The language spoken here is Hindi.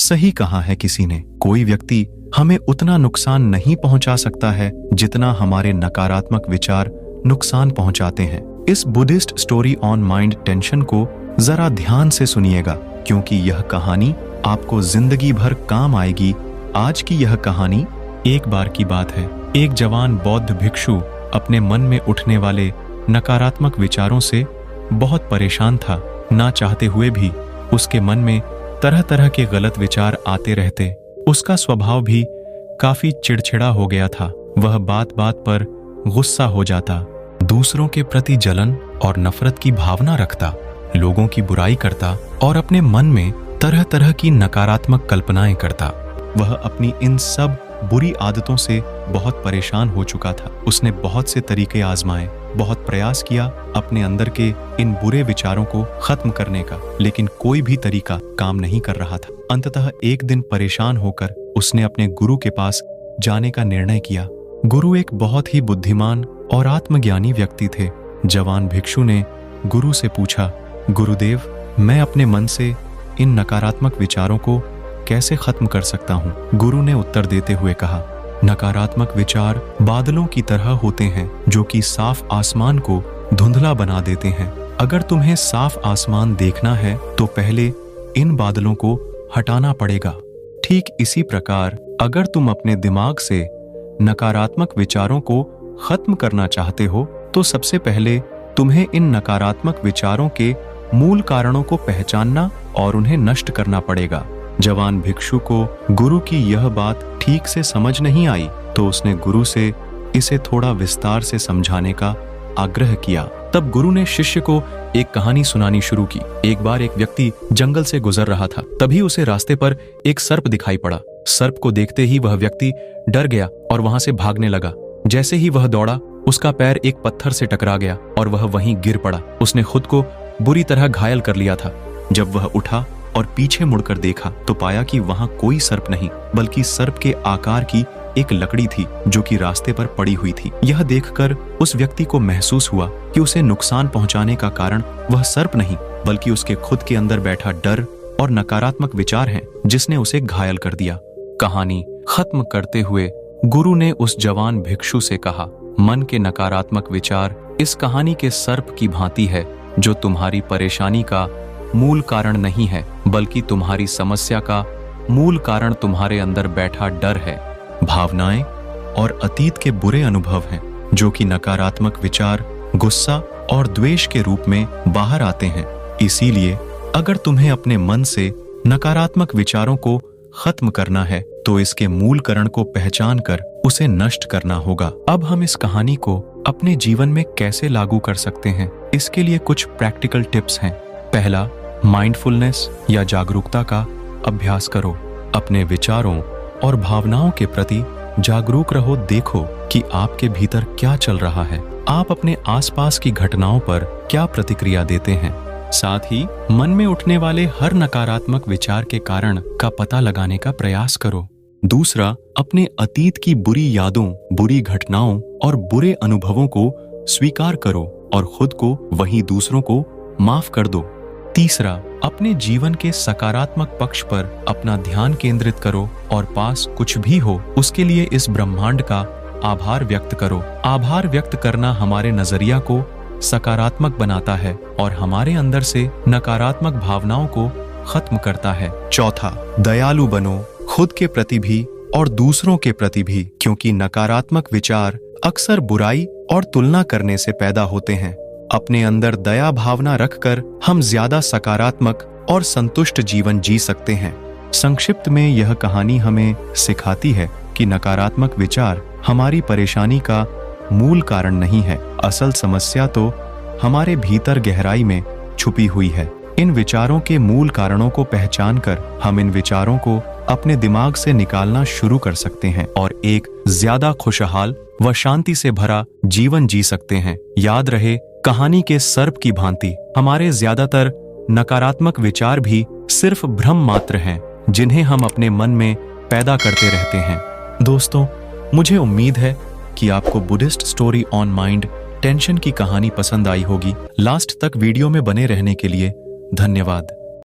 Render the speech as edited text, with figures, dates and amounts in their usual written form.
सही कहा है किसी ने, कोई व्यक्ति हमें उतना नुकसान नहीं पहुंचा सकता है जितना हमारे नकारात्मक विचार नुकसान पहुंचाते हैं। इस Buddhist story on mind tension को जरा ध्यान से सुनिएगा, क्योंकि यह कहानी आपको जिंदगी भर काम आएगी। आज की यह कहानी एक बार की बात है। एक जवान बौद्ध भिक्षु अपने मन में उठने वाले नकारात्मक विचारों से बहुत परेशान था। ना चाहते हुए भी उसके मन में तरह तरह के गलत विचार आते रहते। उसका स्वभाव भी काफी चिड़चिड़ा हो गया था। वह बात बात पर गुस्सा हो जाता, दूसरों के प्रति जलन और नफरत की भावना रखता, लोगों की बुराई करता और अपने मन में तरह तरह की नकारात्मक कल्पनाएं करता। वह अपनी इन सब बुरी आदतों से बहुत परेशान हो चुका था। उसने बहुत से तरीके आजमाए, बहुत प्रयास किया अपने अंदर के इन बुरे विचारों को खत्म करने का, लेकिन कोई भी तरीका काम नहीं कर रहा था। अंततः एक दिन परेशान होकर उसने अपने गुरु के पास जाने का निर्णय किया। गुरु एक बहुत ही बुद्धिमान और आत्मज्ञानी व्यक्ति थे। जवान भिक्षु ने गुरु से पूछा, गुरुदेव, मैं अपने मन से इन नकारात्मक विचारों को कैसे खत्म कर सकता हूँ? गुरु ने उत्तर देते हुए कहा, नकारात्मक विचार बादलों की तरह होते हैं जो कि साफ आसमान को धुंधला बना देते हैं। अगर तुम्हें साफ आसमान देखना है तो पहले इन बादलों को हटाना पड़ेगा। ठीक इसी प्रकार अगर तुम अपने दिमाग से नकारात्मक विचारों को खत्म करना चाहते हो तो सबसे पहले तुम्हें इन नकारात्मक विचारों के मूल कारणों को पहचानना और उन्हें नष्ट करना पड़ेगा। जवान भिक्षु को गुरु की यह बात ठीक से समझ नहीं आई, तो उसने गुरु से इसे थोड़ा विस्तार से समझाने का आग्रह किया। तब गुरु ने शिष्य को एक कहानी सुनानी शुरू की। एक बार एक व्यक्ति जंगल से गुजर रहा था। तभी उसे रास्ते पर एक सर्प दिखाई पड़ा। सर्प को देखते ही वह व्यक्ति डर गया और वहां से भागने लगा। जैसे ही वह दौड़ा, उसका पैर एक पत्थर से टकरा गया और वह वहीं गिर पड़ा। उसने खुद को बुरी तरह घायल कर लिया था। जब वह उठा और पीछे मुड़कर देखा तो पाया कि वहां कोई सर्प नहीं, बल्कि सर्प के आकार की एक लकड़ी थी जो कि रास्ते पर पड़ी हुई थी। यह देखकर उस व्यक्ति को महसूस हुआ कि उसे नुकसान पहुंचाने का कारण वह सर्प नहीं, बल्कि उसके खुद के अंदर बैठा डर और नकारात्मक विचार हैं, जिसने उसे घायल कर दिया। कहानी खत्म करते हुए गुरु ने उस जवान भिक्षु से कहा, मन के नकारात्मक विचार इस कहानी के सर्प की भांति है जो तुम्हारी परेशानी का मूल कारण नहीं है, बल्कि तुम्हारी समस्या का मूल कारण तुम्हारे अंदर बैठा डर है। भावनाएं और अतीत के बुरे अनुभव हैं जो कि नकारात्मक विचार, गुस्सा और द्वेष के रूप में बाहर आते हैं। इसीलिए अगर तुम्हें अपने मन से नकारात्मक विचारों को खत्म करना है तो इसके मूल कारण को पहचान कर उसे नष्ट करना होगा। अब हम इस कहानी को अपने जीवन में कैसे लागू कर सकते हैं, इसके लिए कुछ प्रैक्टिकल टिप्स हैं। पहला, माइंडफुलनेस या जागरूकता का अभ्यास करो। अपने विचारों और भावनाओं के प्रति जागरूक रहो। देखो कि आपके भीतर क्या चल रहा है, आप अपने आसपास की घटनाओं पर क्या प्रतिक्रिया देते हैं। साथ ही मन में उठने वाले हर नकारात्मक विचार के कारण का पता लगाने का प्रयास करो। दूसरा, अपने अतीत की बुरी यादों, बुरी घटनाओं और बुरे अनुभवों को स्वीकार करो और खुद को वहीं दूसरों को माफ कर दो। तीसरा, अपने जीवन के सकारात्मक पक्ष पर अपना ध्यान केंद्रित करो और पास कुछ भी हो उसके लिए इस ब्रह्मांड का आभार व्यक्त करो। आभार व्यक्त करना हमारे नजरिया को सकारात्मक बनाता है और हमारे अंदर से नकारात्मक भावनाओं को खत्म करता है। चौथा, दयालु बनो, खुद के प्रति भी और दूसरों के प्रति भी, क्योंकि नकारात्मक विचार अक्सर बुराई और तुलना करने से पैदा होते हैं। अपने अंदर दया भावना रखकर हम ज्यादा सकारात्मक और संतुष्ट जीवन जी सकते हैं। संक्षिप्त में यह कहानी हमें सिखाती है कि नकारात्मक विचार हमारी परेशानी का मूल कारण नहीं है। असल समस्या तो हमारे भीतर गहराई में छुपी हुई है। इन विचारों के मूल कारणों को पहचानकर हम इन विचारों को अपने दिमाग से निकालना शुरू कर सकते हैं और एक ज्यादा खुशहाल व शांति से भरा जीवन जी सकते हैं। याद रहे, कहानी के सर्प की भांति हमारे ज्यादातर नकारात्मक विचार भी सिर्फ भ्रम मात्र हैं, जिन्हें हम अपने मन में पैदा करते रहते हैं। दोस्तों, मुझे उम्मीद है कि आपको Buddhist story on mind tension की कहानी पसंद आई होगी। लास्ट तक वीडियो में बने रहने के लिए धन्यवाद।